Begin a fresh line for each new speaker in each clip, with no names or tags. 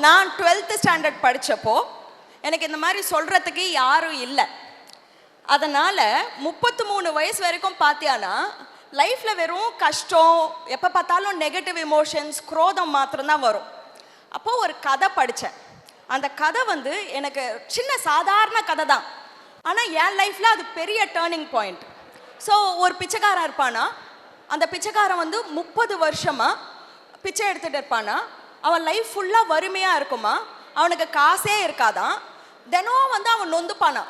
நான் 12th standard படித்தப்போ எனக்கு இந்த மாதிரி சொல்கிறதுக்கு யாரும் இல்லை. அதனால் 33 வயசு வரைக்கும் பார்த்தியானா லைஃப்பில் வெறும் கஷ்டம், எப்போ பார்த்தாலும் நெகட்டிவ் இமோஷன்ஸ், குரோதம் மாத்திரம்தான் வரும். அப்போது ஒரு கதை படித்தேன். அந்த கதை வந்து எனக்கு சின்ன சாதாரண கதை தான், ஆனால் என் லைஃப்பில் அது பெரிய டேர்னிங் பாயிண்ட். ஸோ ஒரு பிச்சைக்காரன் இருப்பானா, அந்த பிச்சைக்காரன் வந்து 30 வருஷமாக பிச்சை எடுத்துகிட்டு இருப்பானா, அவன் லைஃப் ஃபுல்லாக வறுமையாக இருக்குமா, அவனுக்கு காசே இருக்காதான். தினம் வந்து அவன் நொந்துப்பானா,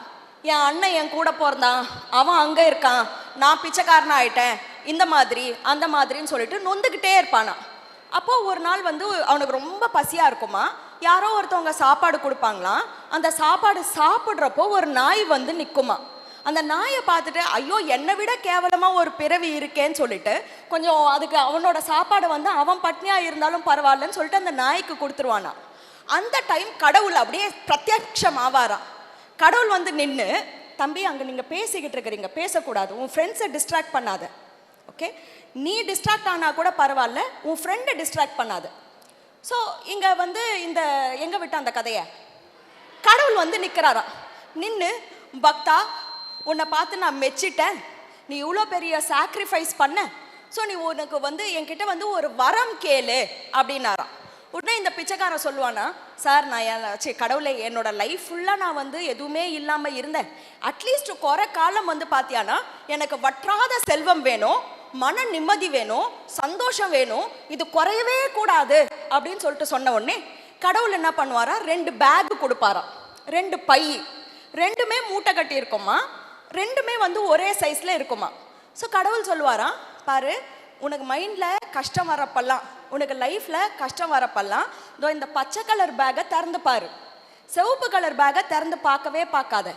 என் அண்ணன் என் கூட பிறந்தான், அவன் அங்கே இருக்கான், நான் பிச்சைக்காரனாக ஆயிட்டேன், இந்த மாதிரி அந்த மாதிரின்னு சொல்லிட்டு நொந்துக்கிட்டே இருப்பானா. அப்போது ஒரு நாள் வந்து அவனுக்கு ரொம்ப பசியாக இருக்குமா, யாரோ ஒருத்தவங்க சாப்பாடு கொடுப்பாங்களாம். அந்த சாப்பாடு சாப்பிட்றப்போ ஒரு நாய் வந்து நிற்குமா. அந்த நாயை பார்த்துட்டு ஐயோ என்னை விட கேவலமாக ஒரு பிறவி இருக்கேன்னு சொல்லிட்டு கொஞ்சம் அதுக்கு அவனோட சாப்பாடு வந்து அவன் பட்னியாக இருந்தாலும் பரவாயில்லன்னு சொல்லிட்டு அந்த நாய்க்கு கொடுத்துருவானா. அந்த டைம் கடவுள் அப்படியே பிரத்யட்சம் ஆவாராம். கடவுள் வந்து நின்று, தம்பி அங்கே நீங்கள் பேசிக்கிட்டு இருக்கிறீங்க, பேசக்கூடாது, உன் ஃப்ரெண்ட்ஸை டிஸ்ட்ராக்ட் பண்ணாத, ஓகே, நீ டிஸ்ட்ராக்ட் ஆனால் கூட பரவாயில்ல, உன் ஃப்ரெண்டை டிஸ்ட்ராக்ட் பண்ணாத. ஸோ இங்கே வந்து இந்த எங்கே விட்ட அந்த கதையை கடவுள் வந்து நிற்கிறாராம். நின்று, பக்தா உன்னை பார்த்து நான் மெச்சிட்டேன், நீ இவ்வளோ பெரிய சாக்ரிஃபைஸ் பண்ண, ஸோ நீ உனக்கு வந்து என்கிட்ட வந்து ஒரு வரம் கேளு அப்படின்னாராம். உடனே இந்த பிச்சைக்காரன் சொல்லுவானா, சார் நான் கடவுளை என்னோட லைஃப் ஃபுல்லாக நான் வந்து எதுவுமே இல்லாமல் இருந்தேன், அட்லீஸ்ட் குறை காலம் வந்து பார்த்தியானா எனக்கு வற்றாத செல்வம் வேணும், மன நிம்மதி வேணும், சந்தோஷம் வேணும், இது குறையவே கூடாது அப்படின்னு சொல்லிட்டு சொன்ன உடனே கடவுள் என்ன பண்ணுவாரா, 2 பேக் கொடுப்பாராம், 2 பை, 2மே மூட்டை கட்டி இருக்குமா, 2மே வந்து ஒரே சைஸில் இருக்குமா. ஸோ கடவுள் சொல்லுவாராம், பாரு உனக்கு மைண்டில் கஷ்டம் வரப்பெல்லாம், உனக்கு லைஃப்பில் கஷ்டம் வரப்பெல்லாம் இதோ இந்த பச்சை கலர் பேக்கை திறந்து பாரு, சிவப்பு கலர் பேக்கை திறந்து பார்க்கவே பார்க்காத,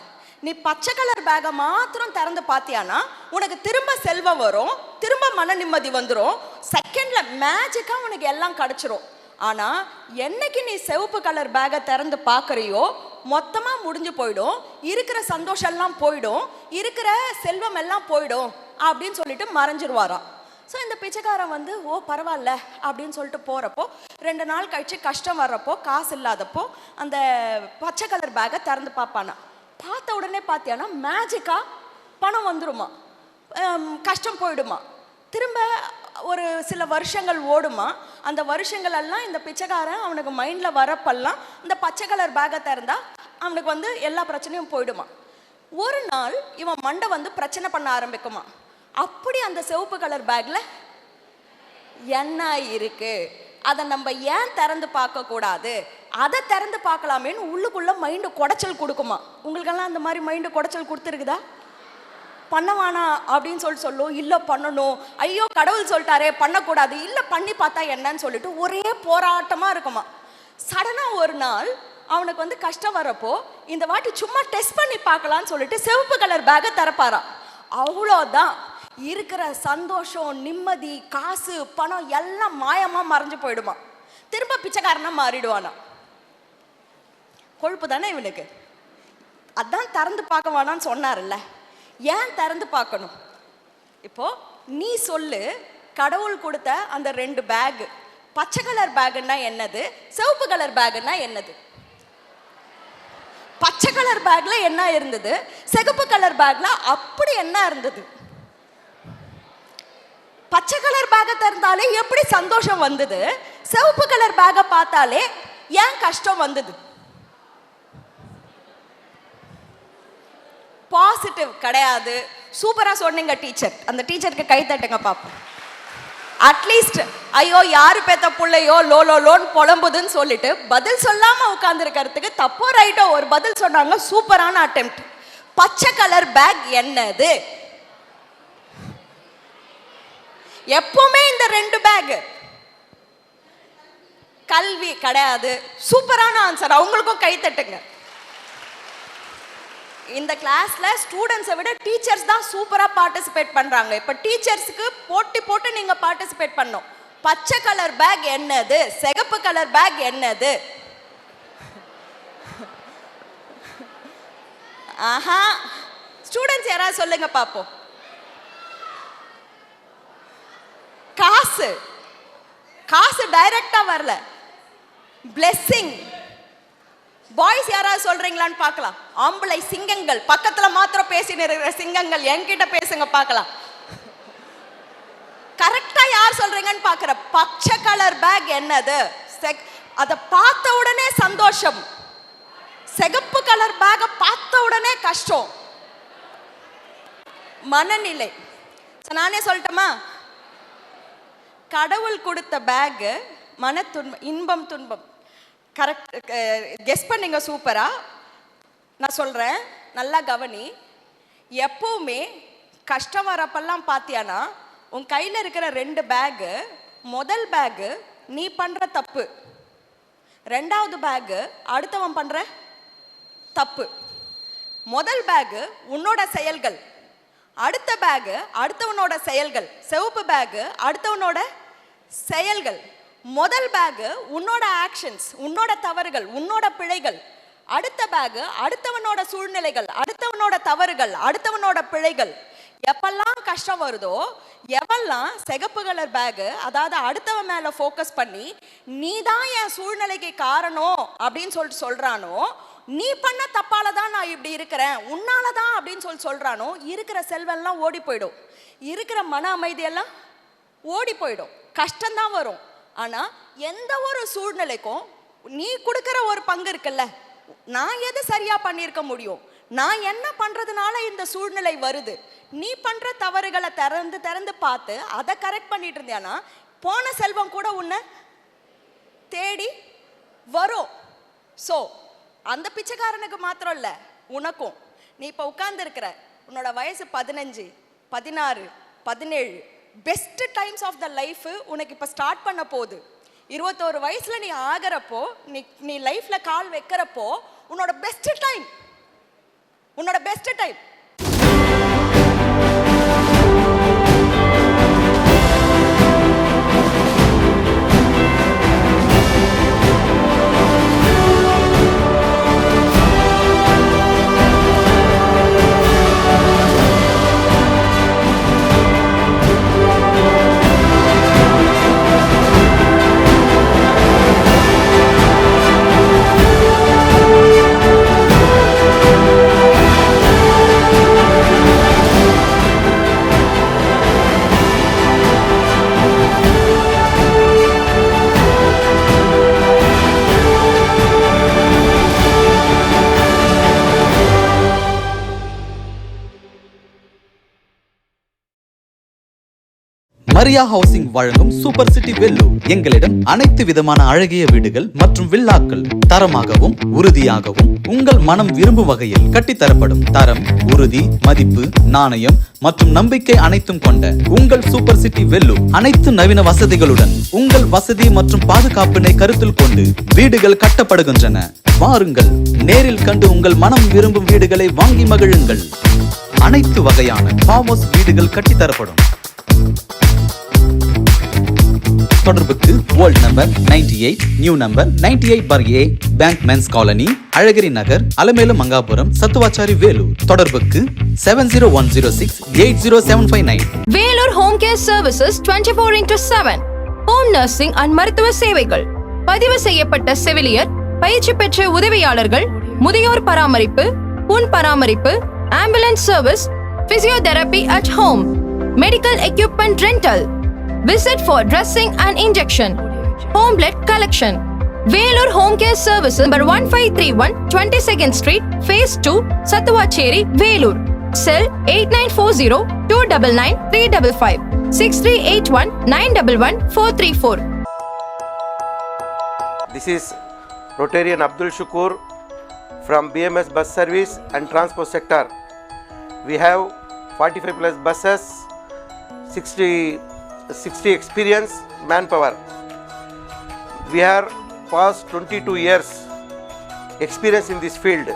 நீ பச்சை கலர் பேக்கை மாத்திரம் திறந்து பார்த்தியானா உனக்கு திரும்ப செல்வம் வரும், திரும்ப மன நிம்மதி வந்துடும், செகண்டில் மேஜிக்காக உனக்கு எல்லாம் கிடச்சிரும். ஆனால் என்னைக்கு நீ சிவப்பு கலர் பேக்கை திறந்து பார்க்குறியோ மொத்தமாக முடிஞ்சு போயிடும், இருக்கிற சந்தோஷம்லாம் போயிடும், இருக்கிற செல்வம் எல்லாம் போயிடும் அப்படின்னு சொல்லிட்டு மறைஞ்சிருவாராம். ஸோ இந்த பிச்சைக்காரன் வந்து ஓ பரவாயில்ல அப்படின்னு சொல்லிட்டு போகிறப்போ 2 நாள் கழித்து கஷ்டம் வர்றப்போ, காசு இல்லாதப்போ அந்த பச்சை கலர் பேக்கை திறந்து பார்ப்பானா. பார்த்த உடனே பார்த்தியானா மேஜிக்காக பணம் வந்துடுமா, கஷ்டம் போயிடுமா, திரும்ப ஒரு சில வருஷங்கள் ஓடுமா. அந்த வருஷங்கள் எல்லாம் இந்த பிச்சைக்காரன் அவனுக்கு மைண்டில் வரப்பெல்லாம் இந்த பச்சை கலர் பேக்கை திறந்தா அவனுக்கு வந்து எல்லா பிரச்சனையும் போயிடுமா. ஒரு நாள் இவன் மண்டை வந்து பிரச்சனை பண்ண ஆரம்பிக்குமா. அப்படி அந்த சிவப்பு கலர் பேக்கில் என்ன இருக்கு, அதை நம்ம ஏன் திறந்து பார்க்கக்கூடாது, அதை திறந்து பார்க்கலாமேன்னு உள்ளுக்குள்ளே மைண்டு குடைச்சல் கொடுக்குமா. உங்களுக்கெல்லாம் அந்த மாதிரி மைண்டு குடைச்சல் கொடுத்துருக்குதா? பண்ணவானா அப்படின்னு சொல்லும், இல்லை பண்ணணும், ஐயோ கடவுள் சொல்லிட்டாரே பண்ணக்கூடாது, இல்லை பண்ணி பார்த்தா என்னன்னு சொல்லிட்டு ஒரே போராட்டமாக இருக்குமா. சடனாக ஒரு நாள் அவனுக்கு வந்து கஷ்டம் வரப்போ இந்த வாட்டி சும்மா டெஸ்ட் பண்ணி பார்க்கலான்னு சொல்லிட்டு சிவப்பு கலர் பேக்கை திறப்பாராம். அவ்வளோதான், இருக்கிற சந்தோஷம், நிம்மதி, காசு, பணம் எல்லாம் மாயமாக மறைஞ்சு போயிடுமா. திரும்ப பிச்சைக்காரனா மாறிடுவானா. கொழுப்பு தானே இவனுக்கு. அதான் திறந்து பார்க்க வேணான்னு சொன்னார்ல, ஏன் திறந்து பார்க்கணும்? இப்போ நீ சொல்லு, கடவுள் கொடுத்த அந்த 2 பேக், பச்சை கலர் பேக்குன்னா என்னது, சிவப்பு கலர் பேக்குன்னா என்னது? பச்சை கலர் பேக்ல என்ன இருந்தது, சிவப்பு கலர் பேக்ல அப்படி என்ன இருந்தது? பச்சை கலர் பேக்கை திறந்தாலே எப்படி சந்தோஷம் வந்தது, சிவப்பு கலர் பேக்கை பார்த்தாலே ஏன் கஷ்டம் வந்தது? பாசிட்டிவ் கிடையாது. சூப்பரா சொன்னீங்க டீச்சர். அந்த டீச்சருக்கு கை தட்டுங்க பாப்போம். அட்லீஸ்ட் ஐயோ யாரு பேத்த புள்ளையோ லோன்னு புலம்புதுன்னு சொல்லிட்டு பதில் சொல்லாம உட்கார்ந்து இருக்கிறதுக்கு தப்போ ரைட்டோ ஒரு பதில் சொன்னாங்க. சூப்பரான அட்டெம்ப்ட். பச்சை கலர் பேக் என்னது? எப்பவுமே இந்த 2 பேக். கல்வி கிடையாது. சூப்பரான ஆன்சர். அவங்களுக்கும் கை தட்டுங்க. இந்த கிளாஸ்ல ஸ்டூடெண்ட்ஸை விட டீச்சர்ஸ் தான் சூப்பரா பார்ட்டிசிபேட் பண்றாங்க. இப்ப டீச்சர்ஸ்க்கு போட்டு நீங்க பார்ட்டிசிபேட் பண்ணணும். பச்சை கலர் பேக் என்னது, சிகப்பு கலர் பேக் என்னது? ஆஹா, ஸ்டூடெண்ட்ஸ் யாராவது சொல்லுங்க பாப்போம். காசு. காசு டைரக்டா வரல. பிளெஸ்ஸிங். பாய்ஸ் யாராவது சொல்றீங்களான்னு பார்க்கலாம். ஆம்பளை சிங்கங்கள் பக்கத்துல மாத்திரம் பேசிட்டு இருக்கிற சிங்கங்கள் என்கிட்ட பேசுங்க பார்க்கலாம். கரெக்டா யார் சொல்றீங்கன்னு பார்க்கிற. பச்சை கலர் பேக் என்னது? அதை பார்த்த உடனே சந்தோஷம். சிகப்பு கலர் பேக்கை பார்த்த உடனே கஷ்டம். மனநிலை. நானே சொல்லட்டுமா? கடவுள் கொடுத்த பேக் மன துன்பம், இன்பம், துன்பம். கரெக்ட், கெஸ் பண்ணீங்க, சூப்பரா. நான் சொல்றேன், நல்லா கவனி. எப்பவுமே கஷ்டம் வரப்பெல்லாம் பார்த்தியானா உன் கையில் இருக்கிற 2 பேக்கு, முதல் பேக்கு நீ பண்ற தப்பு, 2வது பேக்கு அடுத்தவன் பண்ற தப்பு. முதல் பேக்கு உன்னோட செயல்கள், அடுத்த பேக்கு அடுத்தவனோட செயல்கள். சிவப்பு பேக்கு அடுத்தவனோட செயல்கள். முதல் பேக்கு உன்னோட ஆக்ஷன்ஸ், உன்னோட தவறுகள், உன்னோட பிழைகள். அடுத்த பேக்கு அடுத்தவனோட சூழ்நிலைகள், அடுத்தவனோட தவறுகள், அடுத்தவனோட பிழைகள். எப்பெல்லாம் கஷ்டம் வருதோ, எவெல்லாம் சிகப்பு கலர் பேக்கு, அதாவது அடுத்தவன் மேல ஃபோக்கஸ் பண்ணி நீ தான் என் சூழ்நிலைக்கு காரணம் அப்படின்னு சொல்லிட்டு சொல்றானோ, நீ பண்ண தப்பால தான் நான் இப்படி இருக்கிறேன், உன்னால தான் அப்படின்னு சொல்றானோ, இருக்கிற செல்வெல்லாம் ஓடி போயிடும், இருக்கிற மன அமைதியெல்லாம் ஓடி போயிடும். கஷ்டம்தான் வரும். ஆனா எந்த ஒரு சூழ்நிலைக்கும் நீ கொடுக்கிற ஒரு பங்கு இருக்குல்ல. நான் எது சரியா பண்ணியிருக்க முடியும், நான் என்ன பண்றதுனால இந்த சூழ்நிலை வருது, நீ பண்ற தவறுகளை திறந்து திறந்து பார்த்து அதை கரெக்ட் பண்ணிட்டு இருந்தியானா போன செல்வம் கூட உன்னை தேடி வரும். ஸோ அந்த பிச்சைக்காரனுக்கு மாத்திரம் இல்லை, உனக்கும். நீ இப்போ உட்கார்ந்து இருக்கிற, உன்னோட வயசு 15, 16, 17, best times of the life உனக்கு இப்போ ஸ்டார்ட் பண்ண போகுது. 21 வயசுல நீ ஆகிறப்போ, நீ லைஃப்ல கால் வைக்கிறப்போ உன்னோட பெஸ்ட் டைம், உன்னோட பெஸ்ட் டைம்.
மரியா ஹவுசிங் வழங்கும் சூப்பர் சிட்டி வெல்லூர். எங்களிடம் அனைத்து விதமான அழகிய வீடுகள் மற்றும் வில்லாக்கள் தரமாகவும் உறுதியாகவும் உங்கள் மனம் விரும்பும் வகையில் கட்டித்தரப்படும். தரம், உறுதி, மதிப்பு, நாணயம் மற்றும் நம்பிக்கை அனைத்தும் கொண்ட உங்கள் சூப்பர் சிட்டி வெல்லூர் அனைத்து நவீன வசதிகளுடன் உங்கள் வசதி மற்றும் பாதுகாப்பினை கருத்தில் கொண்டு வீடுகள் கட்டப்படுகின்றன. வாருங்கள், நேரில் கண்டு உங்கள் மனம் விரும்பும் வீடுகளை வாங்கி மகிழுங்கள். அனைத்து வகையான ஃபார்ம் ஹவுஸ் வீடுகள் கட்டித்தரப்படும். தொடர்புக்கு old number 98, new number 98/A, bank men's colony, Alagiri Nagar, Alamelu Mangapuram, Sathuvachari, Vellore. தொடர்புக்கு 7010680759.
Vellore home care services 24/7. Home nursing and மருத்துவ சேவைகள். பதிவு செய்யப்பட்ட செவிலியர், பயிற்சி பெற்ற உதவியாளர்கள், முதியோர் பராமரிப்பு, புண் பராமரிப்பு, ambulance service, physiotherapy at home, medical equipment rental. Visit for dressing and injection. Home blood collection. Velur Home Care Services number 1531 22nd Street, Phase 2, Sattuvachery, Velur. Cell 8940-299-355 6381-911-434.
This is Rotarian Abdul Shukur from BMS Bus Service and Transport Sector. We have 45 plus buses, 60 experience manpower. We are past 22 years experience in this field.